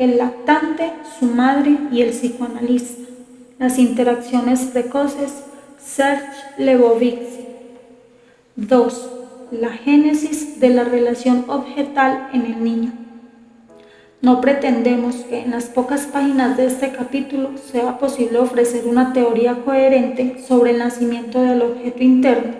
el lactante, su madre y el psicoanalista. Las interacciones precoces, Serge Lebovitsky. 2. La génesis de la relación objetal en el niño. No pretendemos que en las pocas páginas de este capítulo sea posible ofrecer una teoría coherente sobre el nacimiento del objeto interno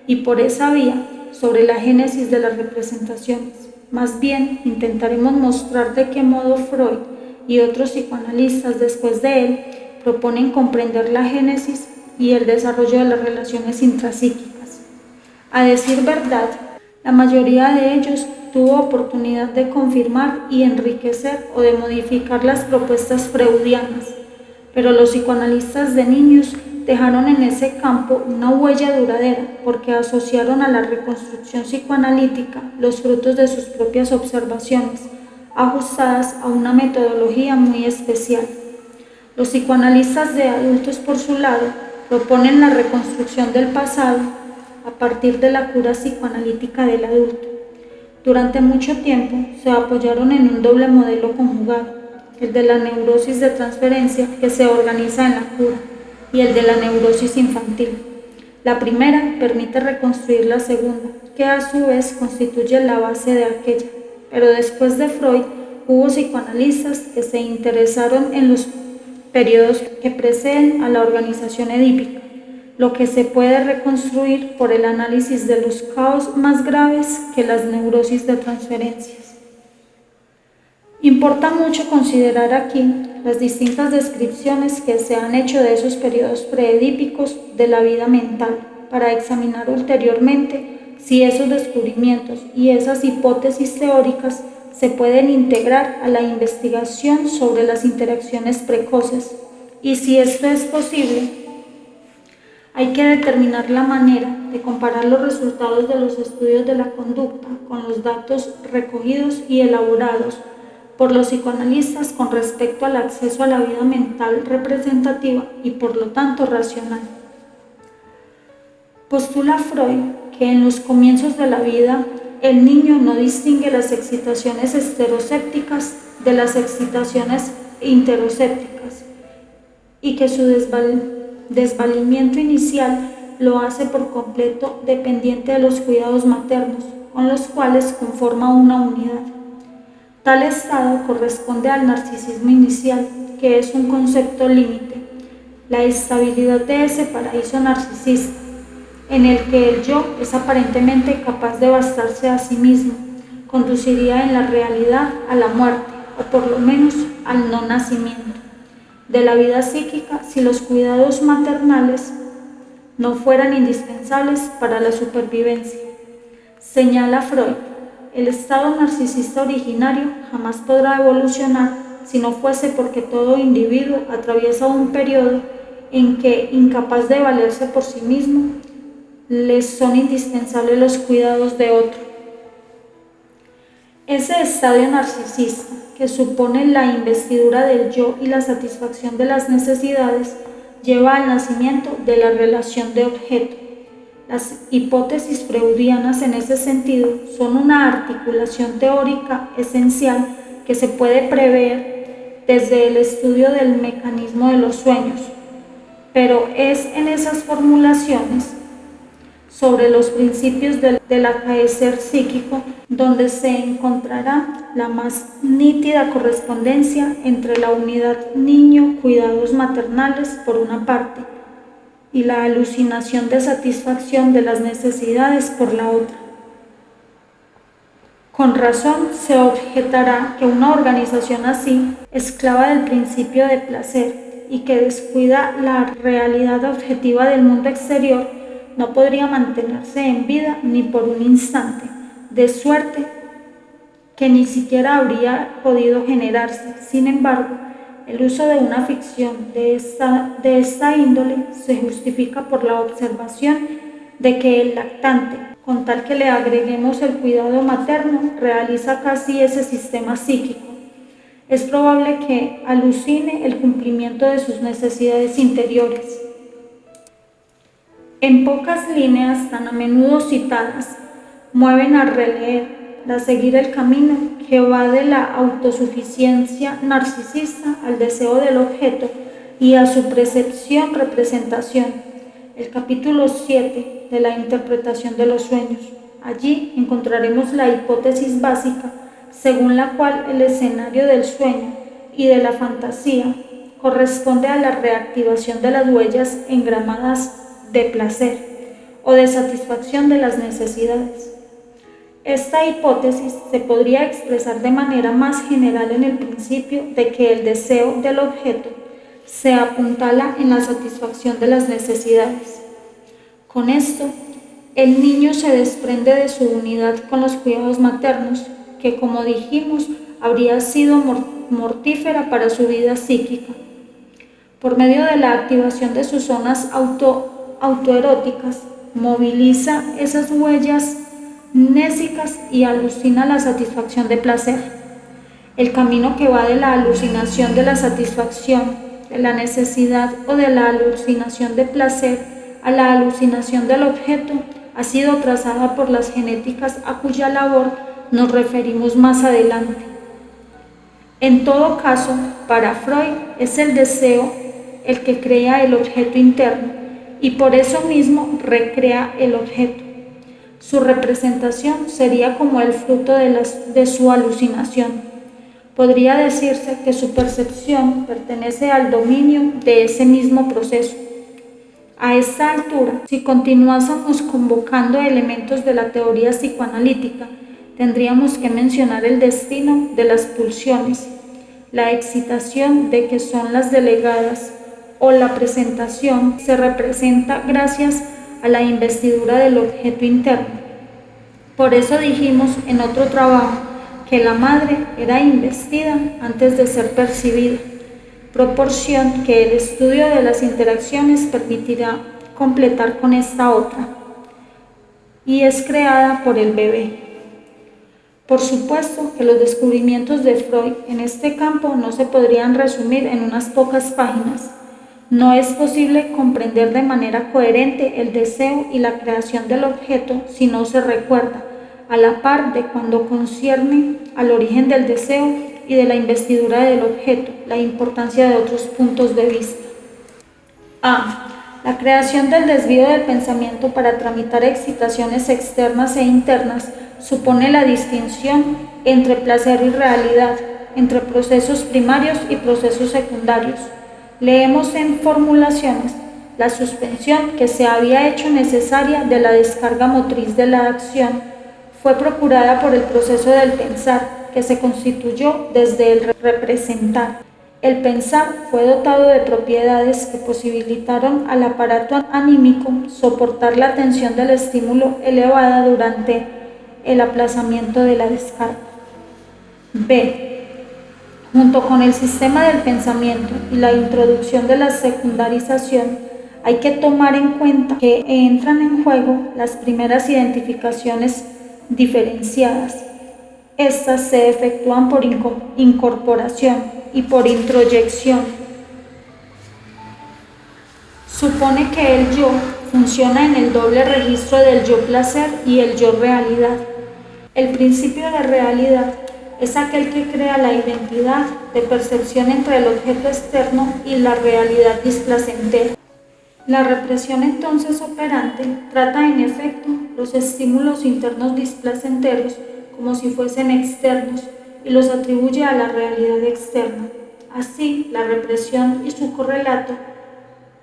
y por esa vía sobre la génesis de las representaciones. Más bien, intentaremos mostrar de qué modo Freud y otros psicoanalistas después de él proponen comprender la génesis y el desarrollo de las relaciones intrapsíquicas. A decir verdad, la mayoría de ellos tuvo oportunidad de confirmar y enriquecer o de modificar las propuestas freudianas, pero los psicoanalistas de niños dejaron en ese campo una huella duradera porque asociaron a la reconstrucción psicoanalítica los frutos de sus propias observaciones, ajustadas a una metodología muy especial. Los psicoanalistas de adultos, por su lado, proponen la reconstrucción del pasado a partir de la cura psicoanalítica del adulto. Durante mucho tiempo se apoyaron en un doble modelo conjugado, el de la neurosis de transferencia que se organiza en la cura y el de la neurosis infantil. La primera permite reconstruir la segunda, que a su vez constituye la base de aquella, pero después de Freud hubo psicoanalistas que se interesaron en los periodos que preceden a la organización edípica, lo que se puede reconstruir por el análisis de los caos más graves que las neurosis de transferencias. Importa mucho considerar aquí las distintas descripciones que se han hecho de esos periodos preedípicos de la vida mental para examinar ulteriormente si esos descubrimientos y esas hipótesis teóricas se pueden integrar a la investigación sobre las interacciones precoces y si esto es posible, hay que determinar la manera de comparar los resultados de los estudios de la conducta con los datos recogidos y elaborados por los psicoanalistas con respecto al acceso a la vida mental representativa y por lo tanto racional. Postula Freud que en los comienzos de la vida el niño no distingue las excitaciones esterosépticas de las excitaciones interosépticas y que su desvalimiento inicial lo hace por completo dependiente de los cuidados maternos, con los cuales conforma una unidad. Tal estado corresponde al narcisismo inicial, que es un concepto límite, la estabilidad de ese paraíso narcisista, en el que el yo es aparentemente capaz de bastarse a sí mismo, conduciría en la realidad a la muerte, o por lo menos al no nacimiento de la vida psíquica si los cuidados maternales no fueran indispensables para la supervivencia. Señala Freud, el estado narcisista originario jamás podrá evolucionar si no fuese porque todo individuo atraviesa un periodo en que, incapaz de valerse por sí mismo, les son indispensables los cuidados de otro. Ese estadio narcisista, que supone la investidura del yo y la satisfacción de las necesidades, lleva al nacimiento de la relación de objeto. Las hipótesis freudianas en ese sentido son una articulación teórica esencial que se puede prever desde el estudio del mecanismo de los sueños, pero es en esas formulaciones sobre los principios del acaecer psíquico donde se encontrará la más nítida correspondencia entre la unidad niño-cuidados maternales por una parte y la alucinación de satisfacción de las necesidades por la otra. Con razón se objetará que una organización así, esclava del principio de placer y que descuida la realidad objetiva del mundo exterior, no podría mantenerse en vida ni por un instante, de suerte que ni siquiera habría podido generarse. Sin embargo, el uso de una ficción de esta índole se justifica por la observación de que el lactante, con tal que le agreguemos el cuidado materno, realiza casi ese sistema psíquico. Es probable que alucine el cumplimiento de sus necesidades interiores. En pocas líneas tan a menudo citadas, mueven a releer para seguir el camino que va de la autosuficiencia narcisista al deseo del objeto y a su percepción-representación. El capítulo 7 de la interpretación de los sueños. Allí encontraremos la hipótesis básica según la cual el escenario del sueño y de la fantasía corresponde a la reactivación de las huellas engramadas de placer o de satisfacción de las necesidades. Esta hipótesis se podría expresar de manera más general en el principio de que el deseo del objeto se apuntala en la satisfacción de las necesidades. Con esto, el niño se desprende de su unidad con los cuidados maternos, que, como dijimos, habría sido mortífera para su vida psíquica. Por medio de la activación de sus zonas autoeróticas, moviliza esas huellas nésicas y alucina la satisfacción de placer. El camino que va de la alucinación de la satisfacción, de la necesidad o de la alucinación de placer a la alucinación del objeto ha sido trazada por las genéticas a cuya labor nos referimos más adelante. En todo caso, para Freud es el deseo el que crea el objeto interno y por eso mismo recrea el objeto. Su representación sería como el fruto de su alucinación. Podría decirse que su percepción pertenece al dominio de ese mismo proceso. A esta altura, si continuásemos convocando elementos de la teoría psicoanalítica, tendríamos que mencionar el destino de las pulsiones, la excitación de que son las delegadas o la presentación se representa gracias a la investidura del objeto interno. Por eso dijimos en otro trabajo que la madre era investida antes de ser percibida, proporción que el estudio de las interacciones permitirá completar con esta otra, y es creada por el bebé. Por supuesto que los descubrimientos de Freud en este campo no se podrían resumir en unas pocas páginas. No es posible comprender de manera coherente el deseo y la creación del objeto si no se recuerda, a la par de cuando concierne al origen del deseo y de la investidura del objeto, la importancia de otros puntos de vista. A. La creación del desvío del pensamiento para tramitar excitaciones externas e internas supone la distinción entre placer y realidad, entre procesos primarios y procesos secundarios. Leemos en formulaciones la suspensión que se había hecho necesaria de la descarga motriz de la acción fue procurada por el proceso del pensar, que se constituyó desde el representar. El pensar fue dotado de propiedades que posibilitaron al aparato anímico soportar la tensión del estímulo elevada durante el aplazamiento de la descarga. B. Junto con el sistema del pensamiento y la introducción de la secundarización, hay que tomar en cuenta que entran en juego las primeras identificaciones diferenciadas. Estas se efectúan por incorporación y por introyección. Supone que el yo funciona en el doble registro del yo placer y el yo realidad. El principio de realidad es aquel que crea la identidad de percepción entre el objeto externo y la realidad displacentera. La represión entonces operante trata en efecto los estímulos internos displacenteros como si fuesen externos y los atribuye a la realidad externa. Así, la represión y su correlato,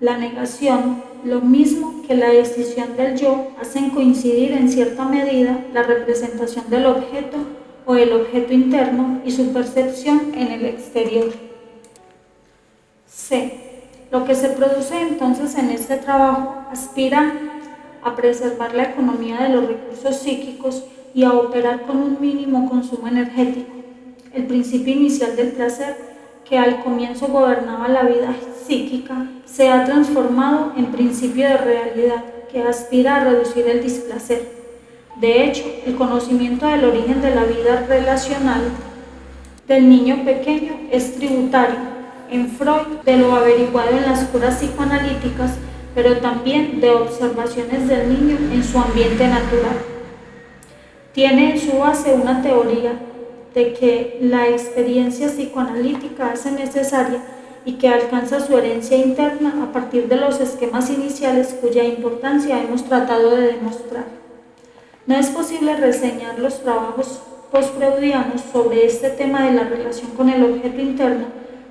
la negación, lo mismo que la escisión del yo, hacen coincidir en cierta medida la representación del objeto o el objeto interno y su percepción en el exterior. C. Lo que se produce entonces en este trabajo aspira a preservar la economía de los recursos psíquicos y a operar con un mínimo consumo energético. El principio inicial del placer, que al comienzo gobernaba la vida psíquica, se ha transformado en principio de realidad, que aspira a reducir el displacer. De hecho, el conocimiento del origen de la vida relacional del niño pequeño es tributario, en Freud, de lo averiguado en las curas psicoanalíticas, pero también de observaciones del niño en su ambiente natural. Tiene en su base una teoría de que la experiencia psicoanalítica hace necesaria y que alcanza su herencia interna a partir de los esquemas iniciales cuya importancia hemos tratado de demostrar. No es posible reseñar los trabajos postfreudianos sobre este tema de la relación con el objeto interno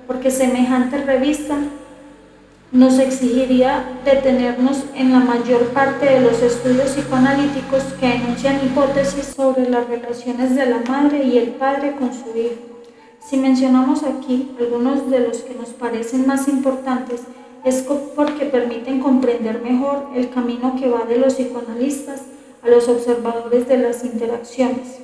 porque semejante revista nos exigiría detenernos en la mayor parte de los estudios psicoanalíticos que enuncian hipótesis sobre las relaciones de la madre y el padre con su hijo. Si mencionamos aquí algunos de los que nos parecen más importantes, es porque permiten comprender mejor el camino que va de los psicoanalistas a los observadores de las interacciones.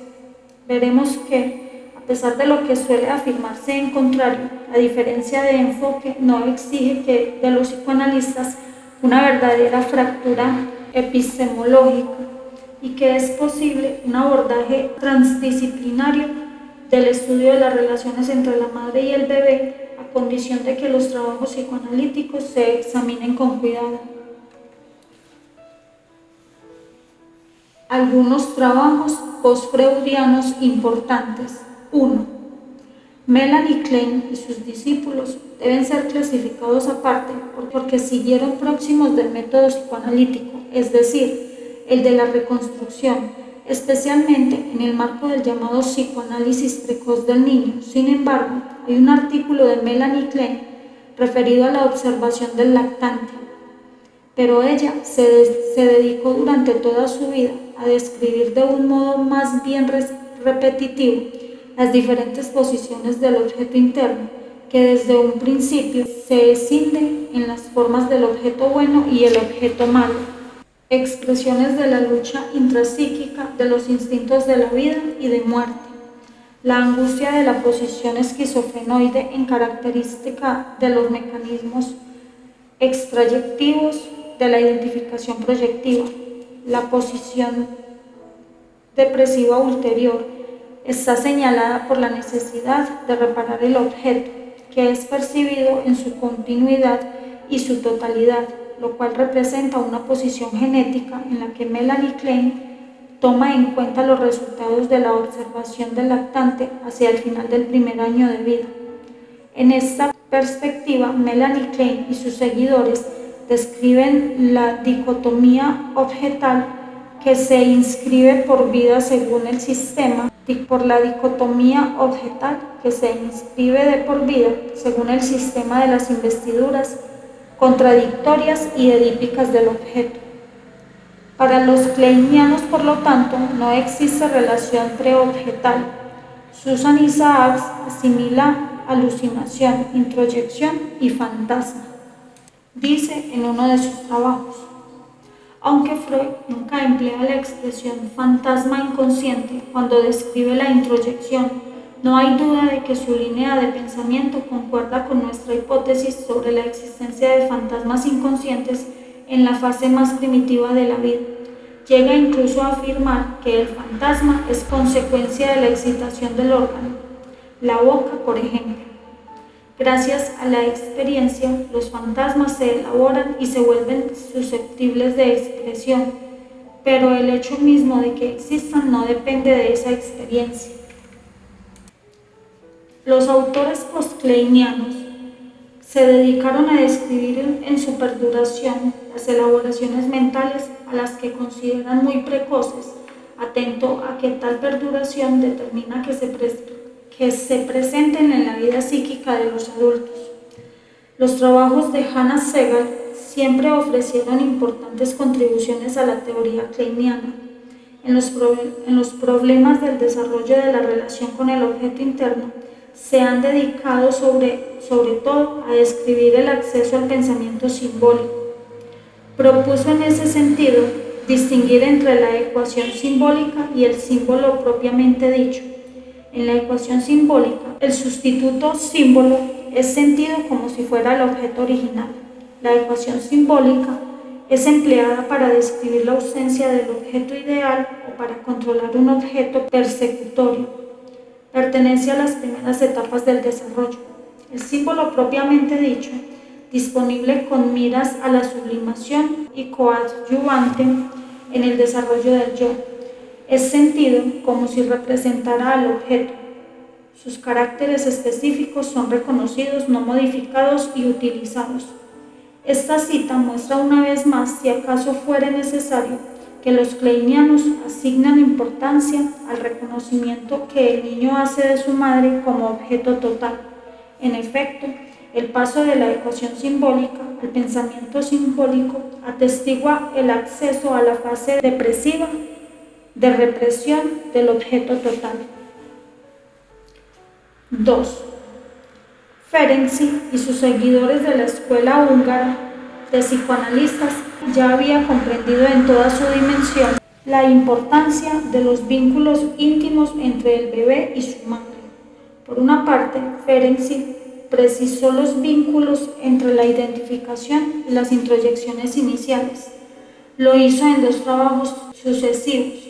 Veremos que, a pesar de lo que suele afirmarse en contrario, la diferencia de enfoque no exige que de los psicoanalistas una verdadera fractura epistemológica y que es posible un abordaje transdisciplinario del estudio de las relaciones entre la madre y el bebé a condición de que los trabajos psicoanalíticos se examinen con cuidado. Algunos trabajos postfreudianos importantes. 1. Melanie Klein y sus discípulos deben ser clasificados aparte porque siguieron próximos del método psicoanalítico, es decir, el de la reconstrucción, especialmente en el marco del llamado psicoanálisis precoz del niño. Sin embargo, hay un artículo de Melanie Klein referido a la observación del lactante, pero ella se dedicó durante toda su vida a describir de un modo más bien repetitivo las diferentes posiciones del objeto interno, que desde un principio se escinde en las formas del objeto bueno y el objeto malo, expresiones de la lucha intrapsíquica, de los instintos de la vida y de muerte, la angustia de la posición esquizofrenoide en característica de los mecanismos extrayectivos de la identificación proyectiva, la posición depresiva ulterior está señalada por la necesidad de reparar el objeto, que es percibido en su continuidad y su totalidad, lo cual representa una posición genética en la que Melanie Klein toma en cuenta los resultados de la observación del lactante hacia el final del primer año de vida. En esta perspectiva, Melanie Klein y sus seguidores describen la dicotomía objetal que se inscribe por vida según el sistema, por la dicotomía objetal que se inscribe de por vida según el sistema de las investiduras contradictorias y edípicas del objeto. Para los kleinianos, por lo tanto, no existe relación preobjetal. Susan Isaacs asimila alucinación, introyección y fantasma. Dice en uno de sus trabajos: aunque Freud nunca emplea la expresión fantasma inconsciente cuando describe la introyección, no hay duda de que su línea de pensamiento concuerda con nuestra hipótesis sobre la existencia de fantasmas inconscientes en la fase más primitiva de la vida. Llega incluso a afirmar que el fantasma es consecuencia de la excitación del órgano, la boca, por ejemplo. Gracias a la experiencia, los fantasmas se elaboran y se vuelven susceptibles de expresión, pero el hecho mismo de que existan no depende de esa experiencia. Los autores postkleinianos se dedicaron a describir en su perduración las elaboraciones mentales a las que consideran muy precoces, atento a que tal perduración determina que se presenten en la vida psíquica de los adultos. Los trabajos de Hannah Segal siempre ofrecieron importantes contribuciones a la teoría kleiniana. En los problemas del desarrollo de la relación con el objeto interno, se han dedicado sobre todo a describir el acceso al pensamiento simbólico. Propuso en ese sentido distinguir entre la ecuación simbólica y el símbolo propiamente dicho. En la ecuación simbólica, el sustituto símbolo es sentido como si fuera el objeto original. La ecuación simbólica es empleada para describir la ausencia del objeto ideal o para controlar un objeto persecutorio. Pertenece a las primeras etapas del desarrollo. El símbolo propiamente dicho, disponible con miras a la sublimación y coadyuvante en el desarrollo del yo, Es sentido como si representara al objeto. Sus caracteres específicos son reconocidos, no modificados y utilizados. Esta cita muestra una vez más, si acaso fuere necesario, que los kleinianos asignan importancia al reconocimiento que el niño hace de su madre como objeto total. En efecto, el paso de la ecuación simbólica al pensamiento simbólico atestigua el acceso a la fase depresiva de represión del objeto total. 2. Ferenczi y sus seguidores de la escuela húngara de psicoanalistas ya había comprendido en toda su dimensión la importancia de los vínculos íntimos entre el bebé y su madre. Por una parte, Ferenczi precisó los vínculos entre la identificación y las introyecciones iniciales. Lo hizo en 2 trabajos sucesivos.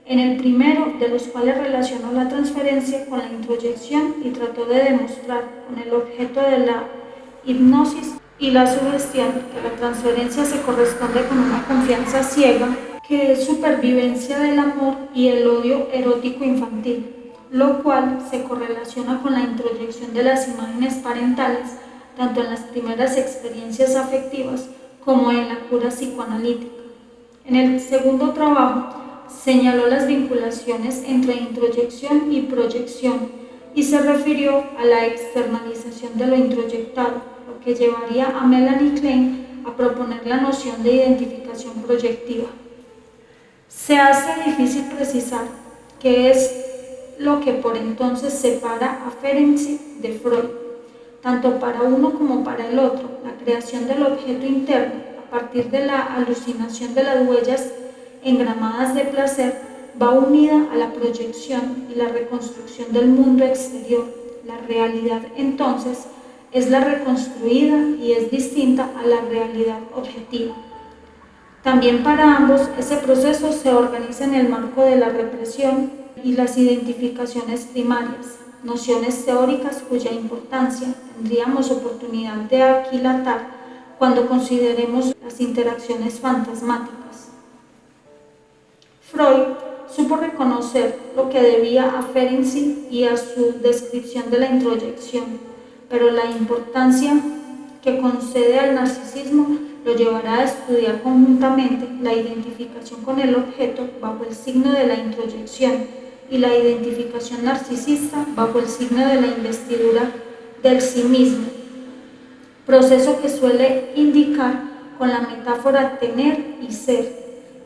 En el primero de los cuales relacionó la transferencia con la introyección y trató de demostrar con el objeto de la hipnosis y la sugestión que la transferencia se corresponde con una confianza ciega, que es supervivencia del amor y el odio erótico infantil, lo cual se correlaciona con la introyección de las imágenes parentales, tanto en las primeras experiencias afectivas como en la cura psicoanalítica. En el segundo trabajo, señaló las vinculaciones entre introyección y proyección y se refirió a la externalización de lo introyectado, lo que llevaría a Melanie Klein a proponer la noción de identificación proyectiva. Se hace difícil precisar qué es lo que por entonces separa a Ferenczi de Freud, tanto para uno como para el otro. La creación del objeto interno a partir de la alucinación de las huellas engramadas de placer va unida a la proyección y la reconstrucción del mundo exterior. La realidad entonces es la reconstruida y es distinta a la realidad objetiva. También para ambos ese proceso se organiza en el marco de la represión y las identificaciones primarias, nociones teóricas cuya importancia tendríamos oportunidad de aquilatar cuando consideremos las interacciones fantasmáticas. Freud supo reconocer lo que debía a Ferenczi y a su descripción de la introyección, pero la importancia que concede al narcisismo lo llevará a estudiar conjuntamente la identificación con el objeto bajo el signo de la introyección y la identificación narcisista bajo el signo de la investidura del sí mismo, proceso que suele indicar con la metáfora tener y ser,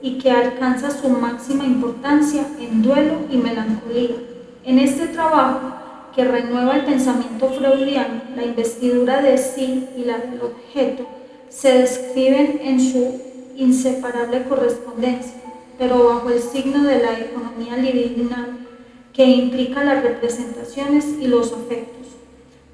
y que alcanza su máxima importancia en duelo y melancolía. En este trabajo, que renueva el pensamiento freudiano, la investidura de sí y la del objeto se describen en su inseparable correspondencia, pero bajo el signo de la economía libidinal, que implica las representaciones y los afectos.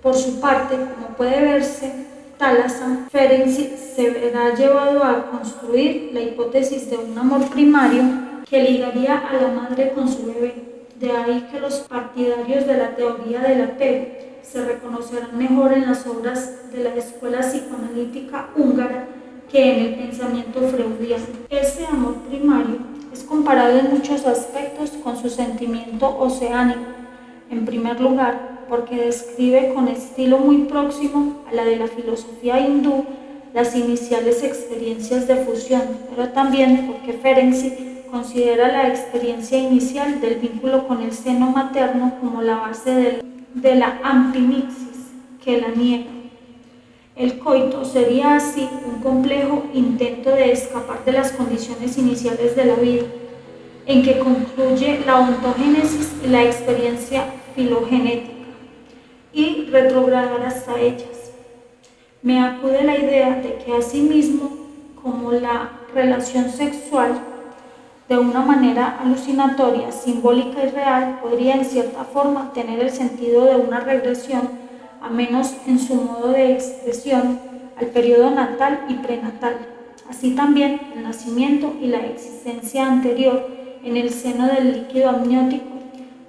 Por su parte, como puede verse, Talasan, Ferenczi se verá llevado a construir la hipótesis de un amor primario que ligaría a la madre con su bebé. De ahí que los partidarios de la teoría del apego se reconocerán mejor en las obras de la escuela psicoanalítica húngara que en el pensamiento freudiano. Este amor primario es comparado en muchos aspectos con su sentimiento oceánico. En primer lugar, porque describe con estilo muy próximo a la de la filosofía hindú las iniciales experiencias de fusión, pero también porque Ferenczi considera la experiencia inicial del vínculo con el seno materno como la base de la ampimixis, que la niega. El coito sería así un complejo intento de escapar de las condiciones iniciales de la vida, en que concluye la ontogénesis y la experiencia filogenética, y retrogradar hasta ellas. Me acude la idea de que asimismo, como la relación sexual, de una manera alucinatoria, simbólica y real, podría en cierta forma tener el sentido de una regresión, a menos en su modo de expresión, al periodo natal y prenatal. Así también el nacimiento y la existencia anterior en el seno del líquido amniótico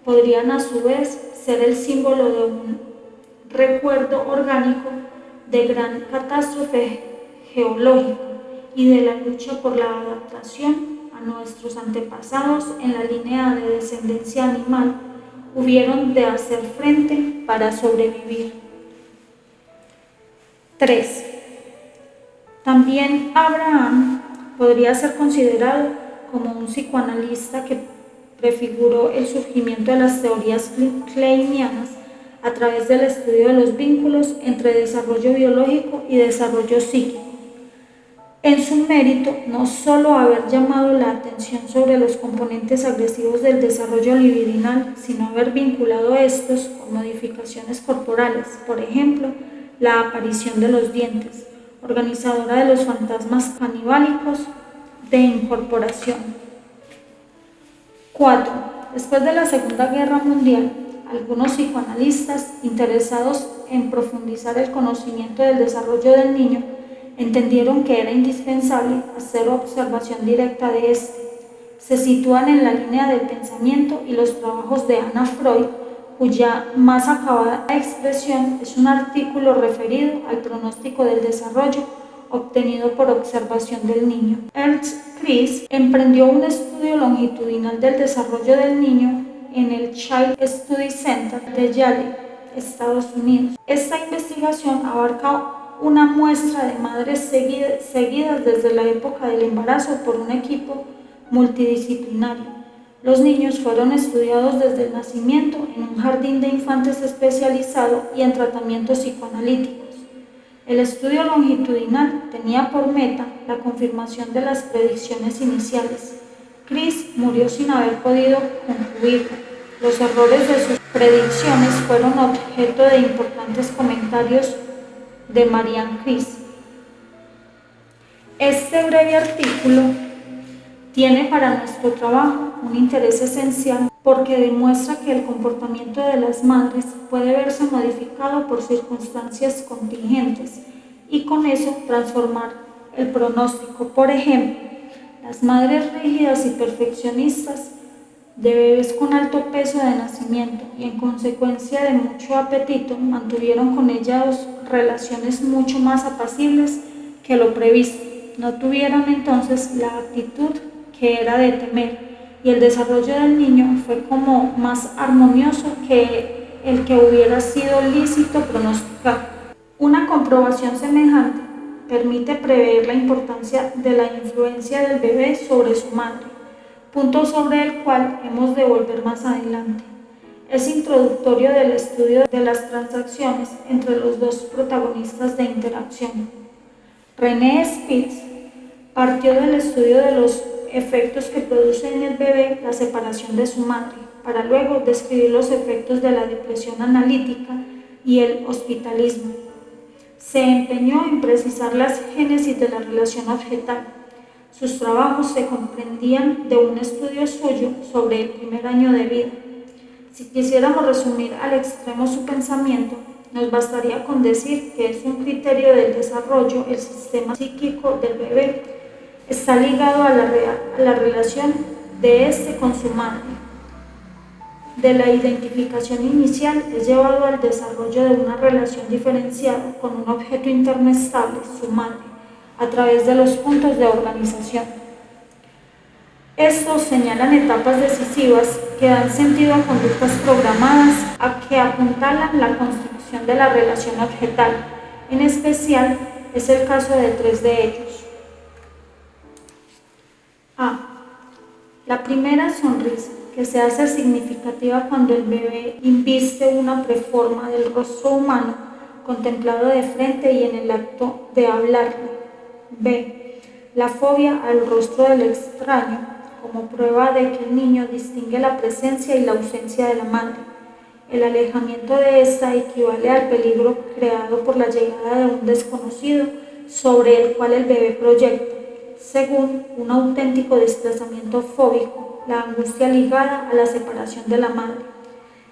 podrían a su vez ser el símbolo de un recuerdo orgánico de gran catástrofe geológica y de la lucha por la adaptación a nuestros antepasados en la línea de descendencia animal hubieron de hacer frente para sobrevivir. 3. También Abraham podría ser considerado como un psicoanalista que prefiguró el surgimiento de las teorías kleinianas a través del estudio de los vínculos entre desarrollo biológico y desarrollo psíquico. En su mérito, no solo haber llamado la atención sobre los componentes agresivos del desarrollo libidinal, sino haber vinculado estos con modificaciones corporales, por ejemplo, la aparición de los dientes, organizadora de los fantasmas canibálicos de incorporación. 4. Después de la Segunda Guerra Mundial, algunos psicoanalistas interesados en profundizar el conocimiento del desarrollo del niño entendieron que era indispensable hacer observación directa de este. Se sitúan en la línea del pensamiento y los trabajos de Anna Freud, cuya más acabada expresión es un artículo referido al pronóstico del desarrollo obtenido por observación del niño. Ernst Kress emprendió un estudio longitudinal del desarrollo del niño en el Child Study Center de Yale, Estados Unidos. Esta investigación abarca una muestra de madres seguidas desde la época del embarazo por un equipo multidisciplinario. Los niños fueron estudiados desde el nacimiento en un jardín de infantes especializado y en tratamientos psicoanalíticos. El estudio longitudinal tenía por meta la confirmación de las predicciones iniciales. Kress murió sin haber podido concluirlo. Los errores de sus predicciones fueron objeto de importantes comentarios de Marianne Kress. Este breve artículo tiene para nuestro trabajo un interés esencial porque demuestra que el comportamiento de las madres puede verse modificado por circunstancias contingentes y con eso transformar el pronóstico. Por ejemplo, las madres rígidas y perfeccionistas de bebés con alto peso de nacimiento y en consecuencia de mucho apetito mantuvieron con ellas relaciones mucho más apacibles que lo previsto. No tuvieron entonces la actitud que era de temer y el desarrollo del niño fue como más armonioso que el que hubiera sido lícito pronosticar. Una comprobación semejante permite prever la importancia de la influencia del bebé sobre su madre, punto sobre el cual hemos de volver más adelante. Es introductorio del estudio de las transacciones entre los dos protagonistas de interacción. René Spitz partió del estudio de los efectos que produce en el bebé la separación de su madre, para luego describir los efectos de la depresión analítica y el hospitalismo. Se empeñó en precisar las génesis de la relación objetal. Sus trabajos se comprendían de un estudio suyo sobre el primer año de vida. Si quisiéramos resumir al extremo su pensamiento, nos bastaría con decir que es un criterio del desarrollo, el sistema psíquico del bebé está ligado a la relación de éste con su madre. De la identificación inicial es llevado al desarrollo de una relación diferenciada con un objeto interno estable, su madre, a través de los puntos de organización. Estos señalan etapas decisivas que dan sentido a conductas programadas que apuntalan la construcción de la relación objetal. En especial, es el caso de 3 de ellos. A. La primera sonrisa, que se hace significativa cuando el bebé inviste una preforma del rostro humano contemplado de frente y en el acto de hablarle. B. La fobia al rostro del extraño, como prueba de que el niño distingue la presencia y la ausencia de la madre. El alejamiento de esta equivale al peligro creado por la llegada de un desconocido sobre el cual el bebé proyecta, según un auténtico desplazamiento fóbico, la angustia ligada a la separación de la madre.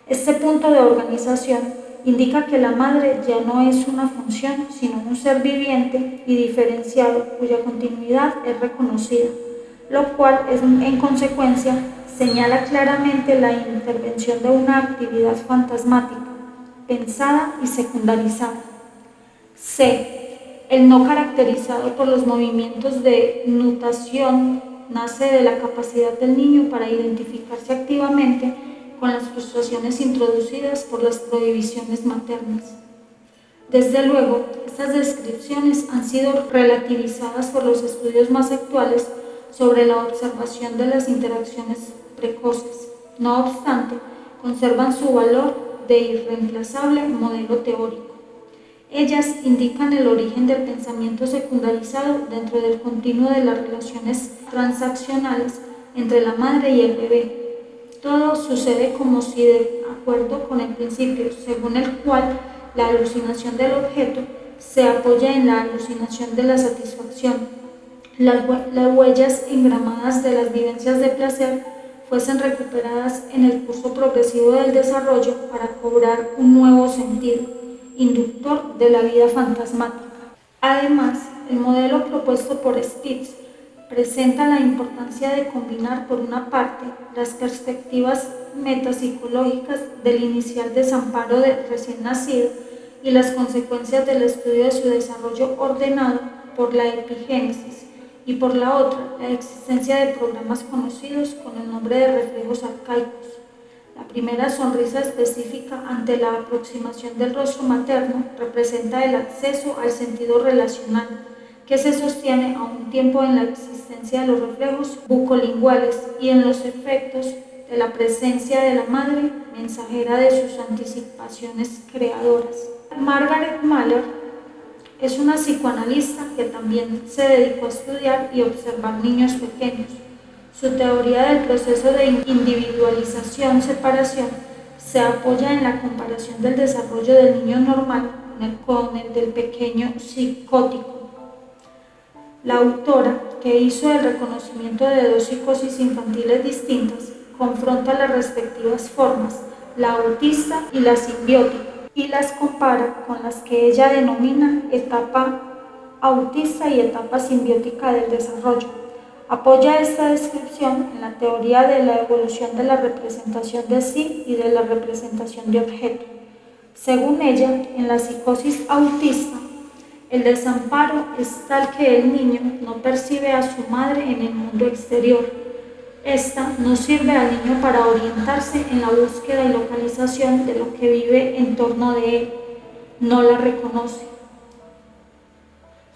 Este punto de organización indica que la madre ya no es una función, sino un ser viviente y diferenciado cuya continuidad es reconocida, lo cual en consecuencia señala claramente la intervención de una actividad fantasmática, pensada y secundarizada. C. El no caracterizado por los movimientos de nutación nace de la capacidad del niño para identificarse activamente con las frustraciones introducidas por las prohibiciones maternas. Desde luego, estas descripciones han sido relativizadas por los estudios más actuales sobre la observación de las interacciones precoces. No obstante, conservan su valor de irreemplazable modelo teórico. Ellas indican el origen del pensamiento secundarizado dentro del continuo de las relaciones transaccionales entre la madre y el bebé. Todo sucede como si de acuerdo con el principio según el cual la alucinación del objeto se apoya en la alucinación de la satisfacción. Las huellas engramadas de las vivencias de placer fuesen recuperadas en el curso progresivo del desarrollo para cobrar un nuevo sentido inductor de la vida fantasmática. Además, el modelo propuesto por Spitz presenta la importancia de combinar, por una parte, las perspectivas metapsicológicas del inicial desamparo del recién nacido y las consecuencias del estudio de su desarrollo ordenado por la epigénesis, y por la otra, la existencia de programas conocidos con el nombre de reflejos arcaicos. La primera sonrisa específica ante la aproximación del rostro materno representa el acceso al sentido relacional, que se sostiene a un tiempo en la existencia de los reflejos bucolinguales y en los efectos de la presencia de la madre, mensajera de sus anticipaciones creadoras. Margaret Mahler es una psicoanalista que también se dedicó a estudiar y observar niños pequeños. Su teoría del proceso de individualización-separación se apoya en la comparación del desarrollo del niño normal con el del pequeño psicótico. La autora, que hizo el reconocimiento de dos psicosis infantiles distintas, confronta las respectivas formas, la autista y la simbiótica, y las compara con las que ella denomina etapa autista y etapa simbiótica del desarrollo. Apoya esta descripción en la teoría de la evolución de la representación de sí y de la representación de objeto. Según ella, en la psicosis autista, el desamparo es tal que el niño no percibe a su madre en el mundo exterior. Esta no sirve al niño para orientarse en la búsqueda y localización de lo que vive en torno de él. No la reconoce.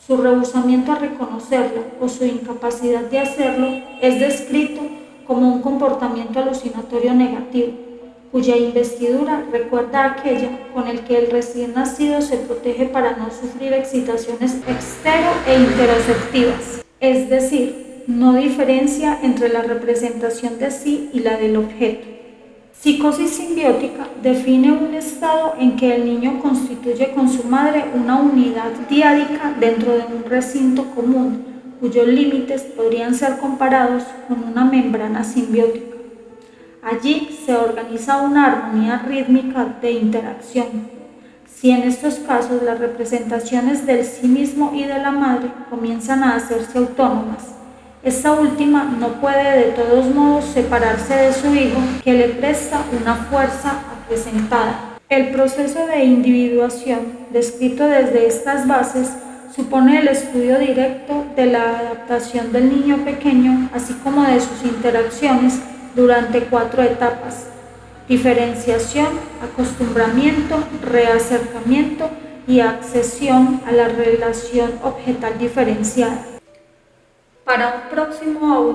Su rehusamiento a reconocerla o su incapacidad de hacerlo es descrito como un comportamiento alucinatorio negativo, cuya investidura recuerda a aquella con el que el recién nacido se protege para no sufrir excitaciones extero e interoceptivas, es decir, no diferencia entre la representación de sí y la del objeto. Psicosis simbiótica define un estado en que el niño constituye con su madre una unidad diádica dentro de un recinto común, cuyos límites podrían ser comparados con una membrana simbiótica. Allí se organiza una armonía rítmica de interacción. Si en estos casos las representaciones del sí mismo y de la madre comienzan a hacerse autónomas, esta última no puede de todos modos separarse de su hijo, que le presta una fuerza acrecentada. El proceso de individuación, descrito desde estas bases, supone el estudio directo de la adaptación del niño pequeño, así como de sus interacciones durante 4 etapas: diferenciación, acostumbramiento, reacercamiento y accesión a la relación objetal diferenciada. Para un próximo audio